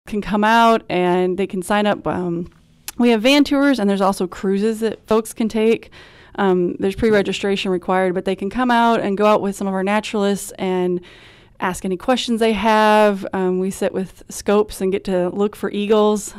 can come out and they can sign up. We have van tours, and there's also cruises that folks can take. There's pre-registration required, but they can come out and go out with some of our naturalists and ask any questions they have. We sit with scopes and get to look for eagles.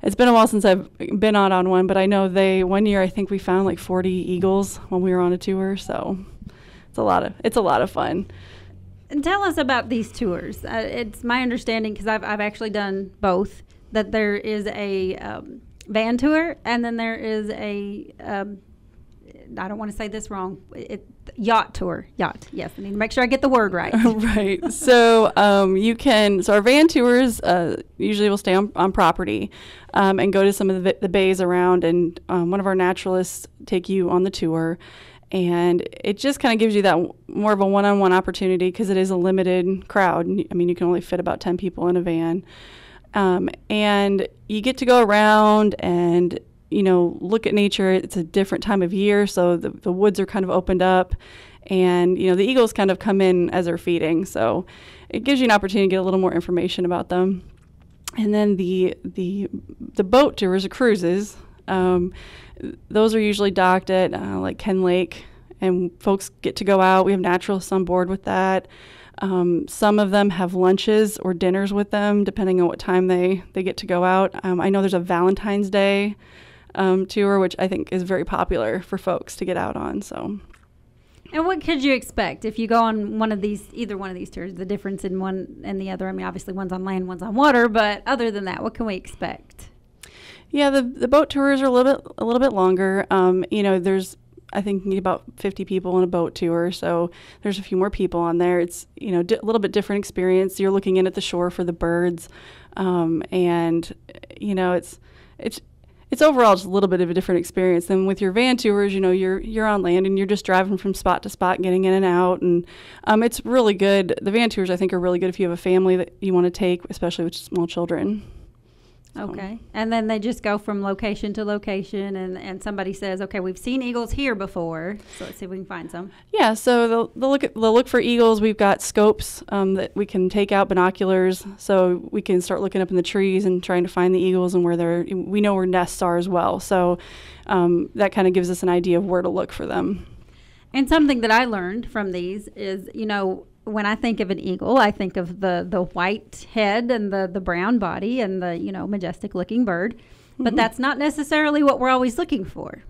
It's been a while since I've been on one, but I know one year I think we found like 40 eagles when we were on a tour, so it's a lot of fun. And tell us about these tours. It's my understanding, because I've actually done both, that there is a van tour, and then there is a I don't want to say this wrong. Yacht tour. Yacht. Yes, I need to make sure I get the word right. Right. So so our van tours usually will stay on property and go to some of the bays around, and one of our naturalists take you on the tour. And it just kind of gives you that more of a one-on-one opportunity, because it is a limited crowd. I mean, you can only fit about 10 people in a van. And you get to go around and, look at nature. It's a different time of year, so the woods are kind of opened up. And, the eagles kind of come in as they're feeding. So it gives you an opportunity to get a little more information about them. And then the boat tours or cruises, those are usually docked at like Ken Lake, and folks get to go out. We have naturalists on board with that. Some of them have lunches or dinners with them, depending on what time they get to go out. I know there's a Valentine's Day tour, which I think is very popular for folks to get out on. So. And what could you expect if you go on either one of these tours? The difference in one and the other? I mean, obviously one's on land, one's on water, but other than that, what can we expect? Yeah, the boat tours are a little bit longer. There's, I think, about 50 people on a boat tour, so there's a few more people on there. It's a little bit different experience. You're looking in at the shore for the birds, and it's overall just a little bit of a different experience than with your van tours. You're on land and you're just driving from spot to spot, getting in and out, and it's really good. The van tours, I think, are really good if you have a family that you want to take, especially with small children. Okay. And then they just go from location to location, and somebody says, okay, we've seen eagles here before, so let's see if we can find some. Yeah, so they'll look for eagles. We've got scopes that we can take out, binoculars, so we can start looking up in the trees and trying to find the eagles and we know where nests are as well. So that kind of gives us an idea of where to look for them. And something that I learned from these is, when I think of an eagle, I think of the white head and the brown body and the, majestic looking bird. But Mm-hmm. that's not necessarily what we're always looking for.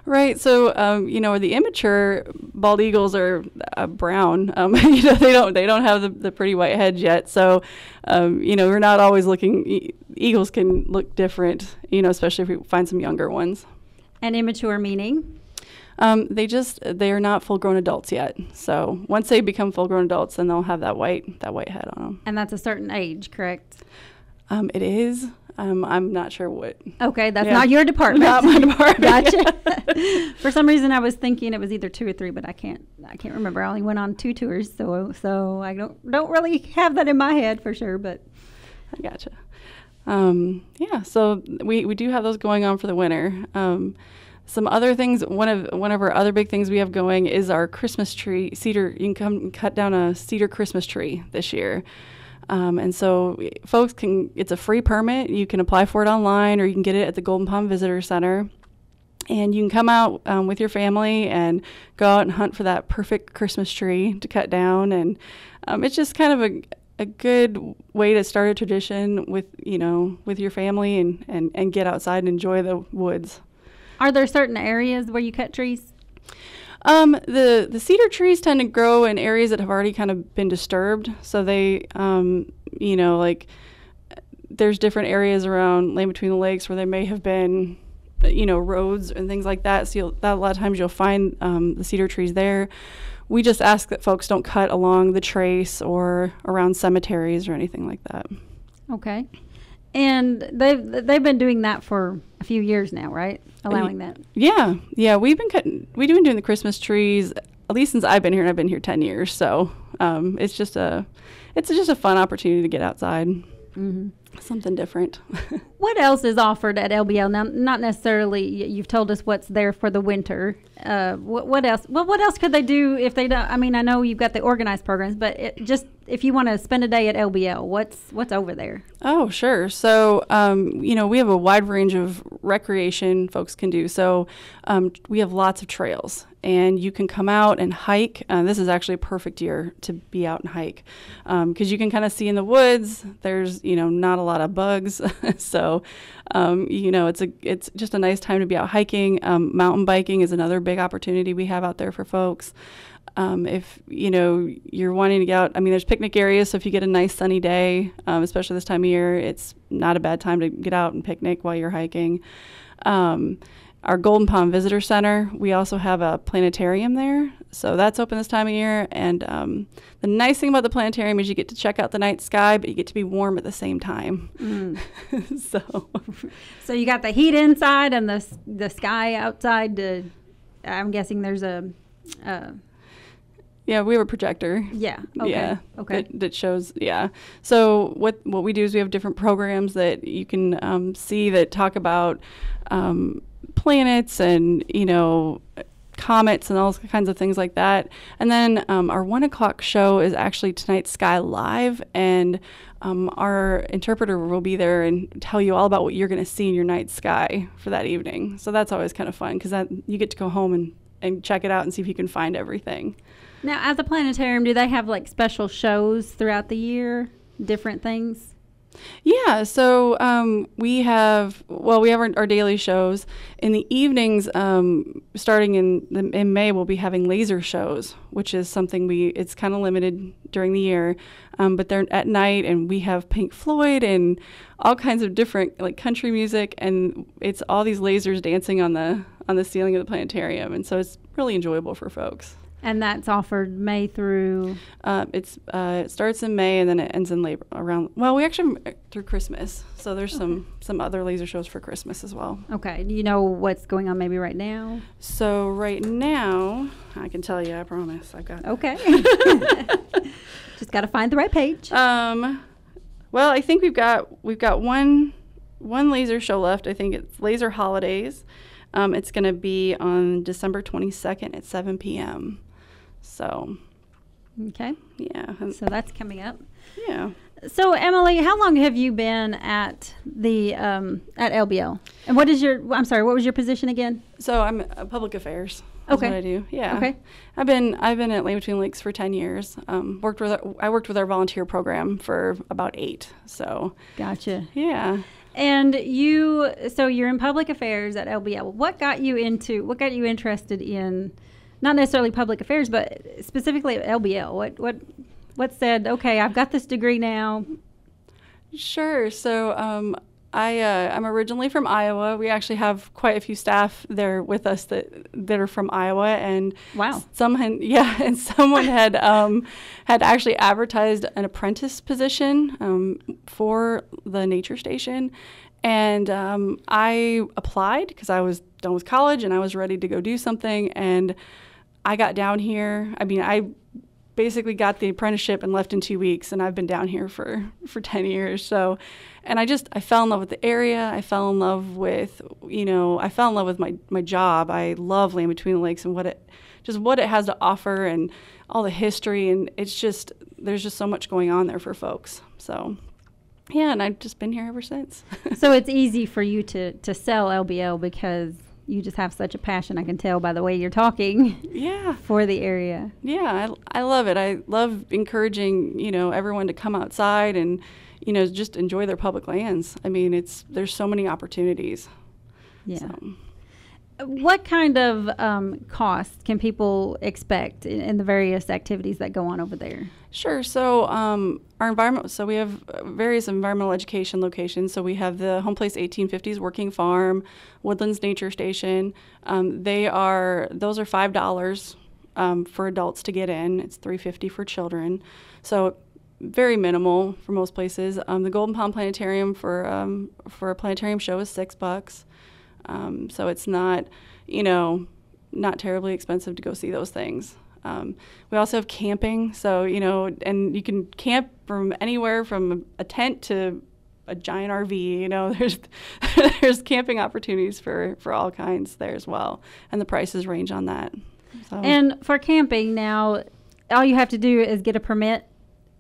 Right. So, the immature bald eagles are brown. They don't have the pretty white heads yet. So, we're not always looking. Eagles can look different, especially if we find some younger ones. And immature meaning? They are not full-grown adults yet. So once they become full-grown adults, then they'll have that white head on them. And that's a certain age, correct? It is. I'm not sure what. Okay, that's not your department. Not my department. Gotcha. For some reason, I was thinking it was either 2 or 3, but I can't remember. I only went on 2 tours, so I don't really have that in my head for sure. But I gotcha. So we do have those going on for the winter. Some other things, one of our other big things we have going is our Christmas tree, cedar. You can come cut down a cedar Christmas tree this year. And so folks it's a free permit. You can apply for it online, or you can get it at the Golden Pond Visitor Center. And you can come out with your family and go out and hunt for that perfect Christmas tree to cut down. And it's just kind of a good way to start a tradition with your family and get outside and enjoy the woods. Are there certain areas where you cut trees? The cedar trees tend to grow in areas that have already kind of been disturbed. So they, there's different areas around Land Between the Lakes where there may have been, roads and things like that. So a lot of times you'll find the cedar trees there. We just ask that folks don't cut along the trace or around cemeteries or anything like that. Okay. And they've been doing that for a few years now, right? Allowing that. Yeah. We've been doing the Christmas trees at least since I've been here, and I've been here 10 years. So it's just a fun opportunity to get outside. Mm-hmm. Something different. What else is offered at LBL? Now, not necessarily, you've told us what's there for the winter. What else? Well, what else could they do if they don't? I mean, I know you've got the organized programs, but just if you want to spend a day at LBL, what's over there? Oh, sure. So, we have a wide range of recreation folks can do. So we have lots of trails, and you can come out and hike. This is actually a perfect year to be out and hike because you can kind of see in the woods. There's, not a lot of bugs. So, it's just a nice time to be out hiking. Mountain biking is another big opportunity we have out there for folks. If, you're wanting to get out, there's picnic areas. So if you get a nice sunny day, especially this time of year, it's not a bad time to get out and picnic while you're hiking. Our Golden Pond Visitor Center, we also have a planetarium there. So that's open this time of year. And the nice thing about the planetarium is you get to check out the night sky, but you get to be warm at the same time. So you got the heat inside and the sky outside. I'm guessing there's yeah, we have a projector. Yeah. Okay. Yeah. Okay. That shows. Yeah. So what we do is we have different programs that you can see that talk about planets and comets and all kinds of things like that. And then our 1:00 show is actually Tonight's Sky Live, and our interpreter will be there and tell you all about what you're going to see in your night sky for that evening. So that's always kind of fun because you get to go home and check it out and see if you can find everything. Now, at the planetarium, do they have like special shows throughout the year, different things? Yeah, so we have our daily shows. In the evenings, starting in May, we'll be having laser shows, which is something it's kind of limited during the year, but they're at night, and we have Pink Floyd and all kinds of different like country music, and it's all these lasers dancing on the ceiling of the planetarium, and so it's really enjoyable for folks. And that's offered May through? It starts in May and then it ends in we actually through Christmas. So there's some other laser shows for Christmas as well. Okay. Do you know what's going on maybe right now? So right now, I can tell you, I promise. I've got. Okay. Just got to find the right page. Well, I think we've got one laser show left. I think it's Laser Holidays. It's going to be on December 22nd at 7 p.m. So, okay. Yeah. So that's coming up. Yeah. So, Emily, how long have you been at the at LBL? And what was your position again? So I'm public affairs. That's Okay. what I do. Yeah. Okay. I've been at Lane Between Lakes for 10 years. I worked with our volunteer program for about 8. So. Gotcha. Yeah. And you're in public affairs at LBL. What got you interested in, not necessarily public affairs, but specifically at LBL? What said, okay, I've got this degree now? Sure. So I'm originally from Iowa. We actually have quite a few staff there with us that are from Iowa, and wow, someone had actually advertised an apprentice position for the nature station, and I applied because I was done with college and I was ready to go do something, and I got down here. I basically got the apprenticeship and left in 2 weeks, and I've been down here for 10 years. So, and I fell in love with the area. I fell in love with, my job. I love Land Between the Lakes and what it has to offer and all the history. And there's just so much going on there for folks. So, yeah, and I've just been here ever since. So it's easy for you to sell LBL because you just have such a passion, I can tell by the way you're talking. Yeah. For the area. Yeah, I love it. I love encouraging, everyone to come outside and, just enjoy their public lands. There's so many opportunities. Yeah. So. What kind of costs can people expect in the various activities that go on over there? Sure. So we have various environmental education locations. So we have the Home Place 1850s Working Farm, Woodlands Nature Station. Those are $5 for adults to get in. It's $3.50 for children. So very minimal for most places. The Golden Pond Planetarium for a planetarium show is $6. So it's not, not terribly expensive to go see those things. We also have camping, so, and you can camp from anywhere from a tent to, a giant RV. You know, there's camping opportunities for all kinds there as well, and the prices range on that. So. And for camping now, all you have to do is get a permit,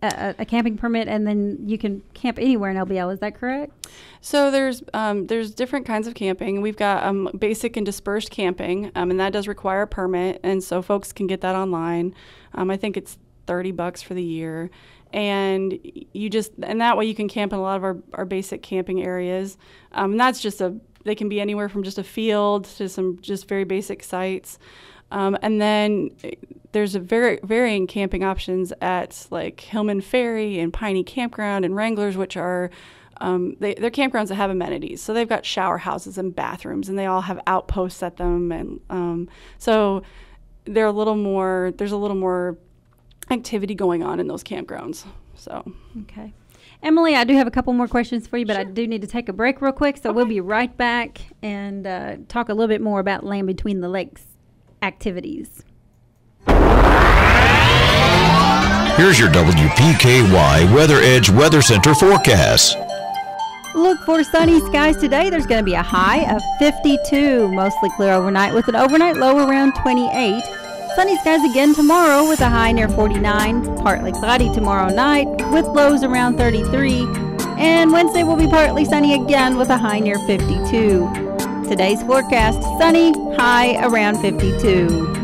a camping permit, and then you can camp anywhere in LBL. Is that correct? So there's different kinds of camping. We've got basic and dispersed camping, and that does require a permit, and so folks can get that online. I think it's $30 for the year, and that way you can camp in a lot of our basic camping areas. And that's they can be anywhere from just a field to some just very basic sites. And then there's varying camping options at like Hillman Ferry and Piney Campground and Wranglers, which are they're campgrounds that have amenities. So they've got shower houses and bathrooms, and they all have outposts at them, and so there's a little more activity going on in those campgrounds. So okay. Emily, I do have a couple more questions for you, but Sure. I do need to take a break real quick, so we'll be right back and talk a little bit more about Land Between the Lakes activities. Here's your WPKY Weather Edge Weather Center forecast. Look for sunny skies today. There's going to be a high of 52, mostly clear overnight with an overnight low around 28. Sunny skies again tomorrow with a high near 49, partly cloudy tomorrow night with lows around 33. And Wednesday will be partly sunny again with a high near 52. Today's forecast, sunny, high around 52.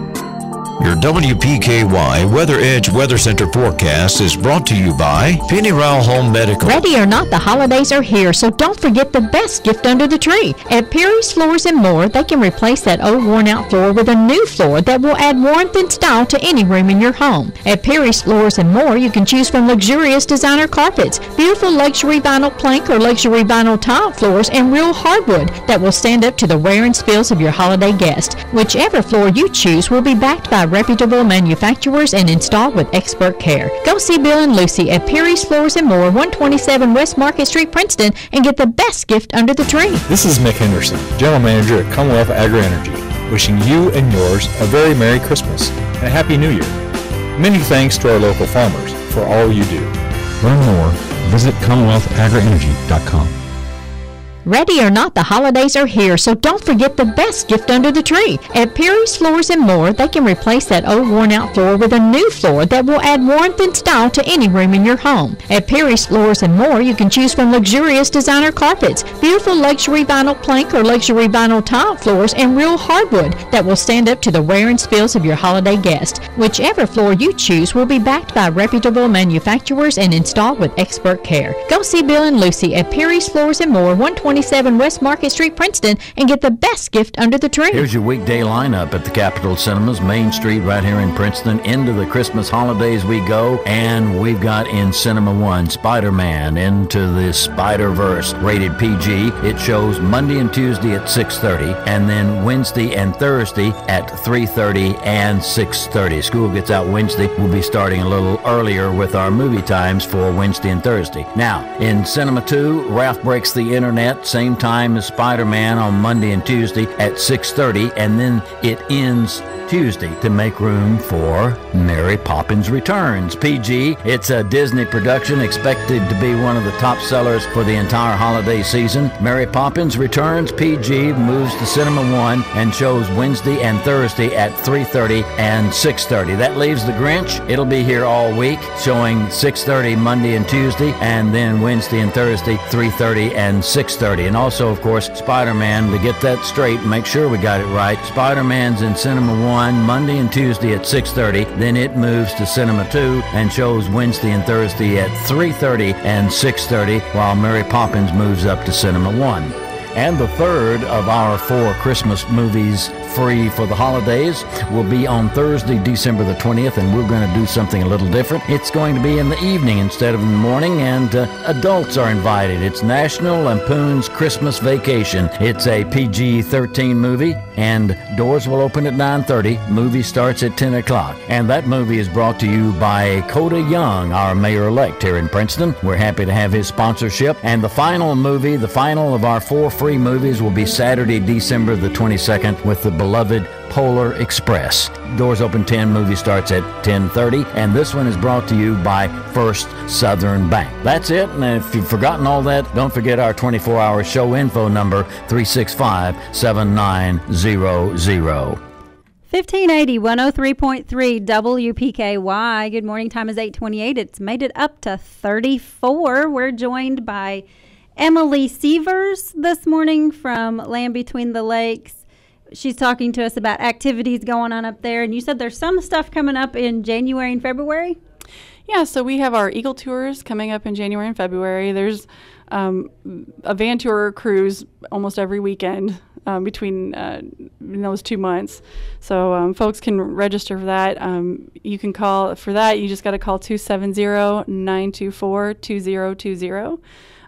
Your WPKY Weather Edge Weather Center forecast is brought to you by Penny Rowell Home Medical. Ready or not, the holidays are here, so don't forget the best gift under the tree. At Perry's Floors and More, they can replace that old worn-out floor with a new floor that will add warmth and style to any room in your home. At Perry's Floors and More, you can choose from luxurious designer carpets, beautiful luxury vinyl plank or luxury vinyl tile floors, and real hardwood that will stand up to the wear and spills of your holiday guest. Whichever floor you choose will be backed by reputable manufacturers and installed with expert care. Go see Bill and Lucy at Perry's Floors and More, 127 West Market Street, Princeton, and get the best gift under the tree. This is Mick Henderson, General Manager at Commonwealth Agri-Energy, wishing you and yours a very Merry Christmas and a Happy New Year. Many thanks to our local farmers for all you do. Learn more, visit CommonwealthAgriEnergy.com. Ready or not, the holidays are here, so don't forget the best gift under the tree. At Perry's Floors and More, they can replace that old worn-out floor with a new floor that will add warmth and style to any room in your home. At Perry's Floors and More, you can choose from luxurious designer carpets, beautiful luxury vinyl plank or luxury vinyl tile floors, and real hardwood that will stand up to the wear and spills of your holiday guest. Whichever floor you choose will be backed by reputable manufacturers and installed with expert care. Go see Bill and Lucy at Perry's Floors and More, 127 West Market Street, Princeton, and get the best gift under the tree. Here's your weekday lineup at the Capitol Cinemas, Main Street right here in Princeton. Into the Christmas holidays we go, and we've got in Cinema 1, Spider-Man Into the Spider-Verse, rated PG. It shows Monday and Tuesday at 6:30, and then Wednesday and Thursday at 3:30 and 6:30. School gets out Wednesday. We'll be starting a little earlier with our movie times for Wednesday and Thursday. Now, in Cinema 2, Ralph Breaks the Internet, same time as Spider-Man on Monday and Tuesday at 6:30, and then it ends Tuesday to make room for Mary Poppins Returns. PG, it's a Disney production expected to be one of the top sellers for the entire holiday season. Mary Poppins Returns, PG, moves to Cinema 1 and shows Wednesday and Thursday at 3:30 and 6:30. That leaves The Grinch. It'll be here all week, showing 6:30 Monday and Tuesday, and then Wednesday and Thursday, 3:30 and 6:30. And also, of course, Spider-Man, to get that straight and make sure we got it right, Spider-Man's in Cinema 1 Monday and Tuesday at 6:30. Then it moves to Cinema 2 and shows Wednesday and Thursday at 3:30 and 6:30, while Mary Poppins moves up to Cinema 1. And the third of our 4 Christmas movies free for the holidays will be on Thursday, December the 20th, and we're going to do something a little different. It's going to be in the evening instead of in the morning, and adults are invited. It's National Lampoon's Christmas Vacation. It's a PG-13 movie, and doors will open at 9:30. Movie starts at 10 o'clock. And that movie is brought to you by Coda Young, our mayor-elect here in Princeton. We're happy to have his sponsorship. And the final movie, the final of our 4 free movies, will be Saturday, December the 22nd, with the beloved Polar Express. Doors open 10, movie starts at 10:30, and this one is brought to you by First Southern Bank. That's it, and if you've forgotten all that, don't forget our 24-hour show info number, 365-7900. 1580 103.3 WPKY. Good morning. Time is 8:28. It's made it up to 34. We're joined by Emily Sievers this morning from Land Between the Lakes. She's talking to us about activities going on up there. And you said there's some stuff coming up in January and February? Yeah, so we have our Eagle Tours coming up in January and February. There's a van tour cruise almost every weekend between in those 2 months. So folks can register for that. You can call for that. You just got to call 270-924-2020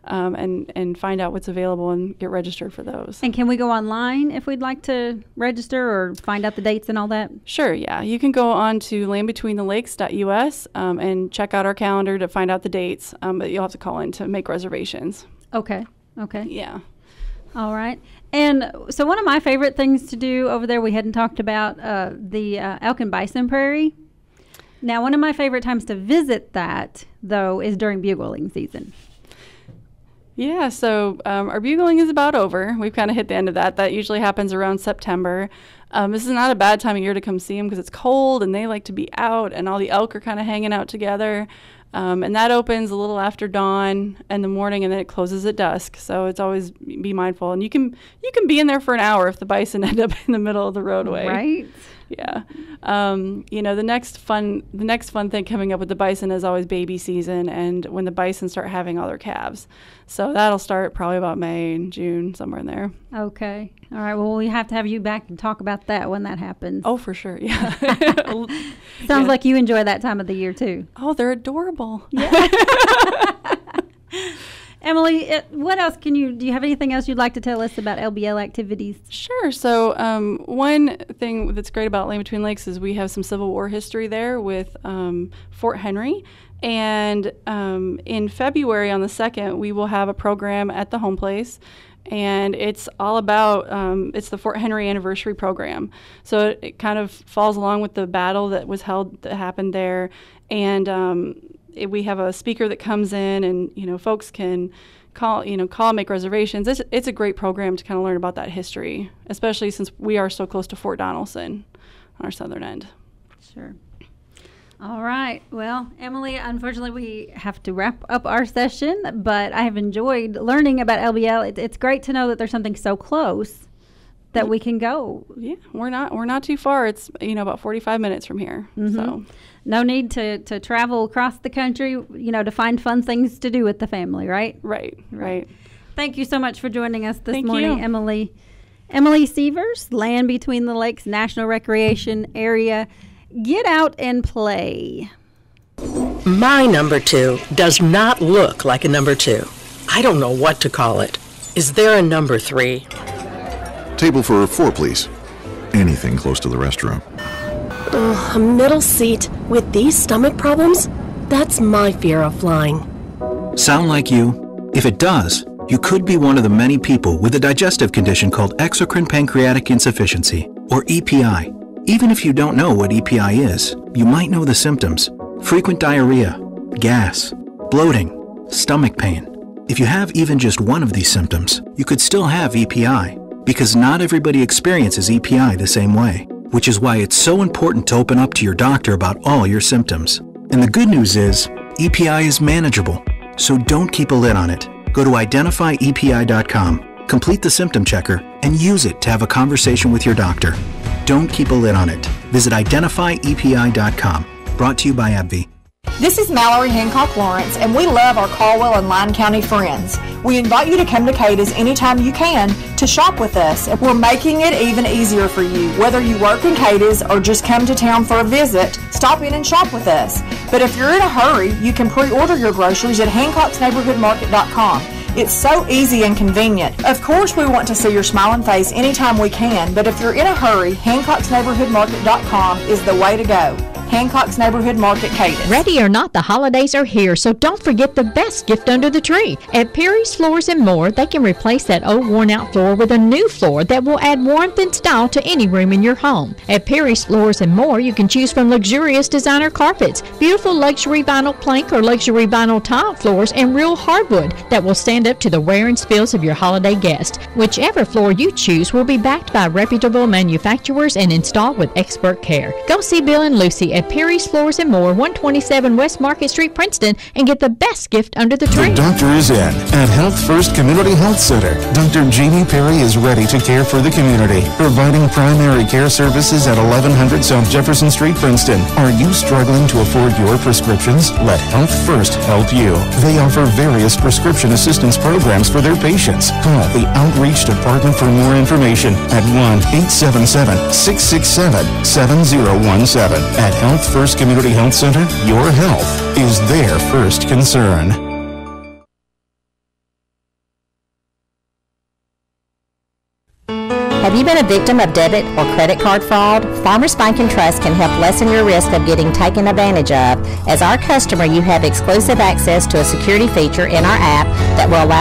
and find out what's available and get registered for those. And can we go online if we'd like to register or find out the dates and all that? Sure, yeah. You can go on to landbetweenthelakes.us and check out our calendar to find out the dates, but you'll have to call in to make reservations. Okay. Yeah. All right. And so one of my favorite things to do over there, we hadn't talked about the elk and bison prairie. Now, one of my favorite times to visit that, though, is during bugling season. Yeah, so our bugling is about over. We've kind of hit the end of that. That usually happens around September. This is not a bad time of year to come see them because it's cold and they like to be out, and all the elk are kind of hanging out together. And that opens a little after dawn in the morning, and then it closes at dusk. So it's always be mindful. And you can be in there for an hour if the bison end up in the middle of the roadway. Right. Yeah. The next fun thing coming up with the bison is always baby season, and when the bison start having all their calves. So that'll start probably about May and June, somewhere in there. Okay. All right. Well, we have to have you back and talk about that when that happens. Oh, for sure. Yeah. Sounds like you enjoy that time of the year too. Oh, they're adorable. Yeah. Emily, what else do you have anything else you'd like to tell us about LBL activities? Sure. So one thing that's great about Land Between Lakes is we have some Civil War history there with Fort Henry. And in February on the 2nd, we will have a program at the home place. And it's all about, it's the Fort Henry Anniversary Program. So it kind of falls along with the battle that happened there. And we have a speaker that comes in, and folks can call, make reservations. It's a great program to kind of learn about that history, especially since we are so close to Fort Donelson on our southern end. Sure. All right. Well, Emily, unfortunately, we have to wrap up our session, but I have enjoyed learning about LBL. It's great to know that there's something so close that we can go. Yeah, we're not too far. It's about 45 minutes from here. Mm-hmm. So no need to travel across the country, to find fun things to do with the family, right? Right. Thank you so much for joining us this Thank morning, you. Emily Sievers, Land Between the Lakes National Recreation Area. Get out and play. My number 2 does not look like a number 2. I don't know what to call it. Is there a number 3? Table for 4, please. Anything close to the restroom. A middle seat with these stomach problems? That's my fear of flying. Sound like you? If it does, you could be one of the many people with a digestive condition called exocrine pancreatic insufficiency, or EPI. Even if you don't know what EPI is, you might know the symptoms: frequent diarrhea, gas, bloating, stomach pain. If you have even just one of these symptoms, you could still have EPI, because not everybody experiences EPI the same way, which is why it's so important to open up to your doctor about all your symptoms. And the good news is, EPI is manageable, so don't keep a lid on it. Go to identifyepi.com, complete the symptom checker, and use it to have a conversation with your doctor. Don't keep a lid on it. Visit identifyepi.com. Brought to you by AbbVie. This is Mallory Hancock Lawrence, and we love our Caldwell and Line County friends. We invite you to come to Cada's anytime you can to shop with us. We're making it even easier for you. Whether you work in Cada's or just come to town for a visit, stop in and shop with us. But if you're in a hurry, you can pre-order your groceries at hancocksneighborhoodmarket.com. It's so easy and convenient. Of course, we want to see your smiling face anytime we can, but if you're in a hurry, hancocksneighborhoodmarket.com is the way to go. Hancock's Neighborhood Market, Cadence. Ready or not, the holidays are here, so don't forget the best gift under the tree. At Perry's Floors and More, they can replace that old worn-out floor with a new floor that will add warmth and style to any room in your home. At Perry's Floors and More, you can choose from luxurious designer carpets, beautiful luxury vinyl plank or luxury vinyl tile floors, and real hardwood that will stand up to the wear and spills of your holiday guests. Whichever floor you choose will be backed by reputable manufacturers and installed with expert care. Go see Bill and Lucy at Perry's Floors and More, 127 West Market Street, Princeton, and get the best gift under the tree. The doctor is in at Health First Community Health Center. Dr. Jeannie Perry is ready to care for the community, providing primary care services at 1100 South Jefferson Street, Princeton. Are you struggling to afford your prescriptions? Let Health First help you. They offer various prescription assistance programs for their patients. Call the Outreach Department for more information at 1-877-667-7017. At Health First Community Health Center, your health is their first concern. Have you been a victim of debit or credit card fraud? Farmers Bank and Trust can help lessen your risk of getting taken advantage of. As our customer, you have exclusive access to a security feature in our app that will allow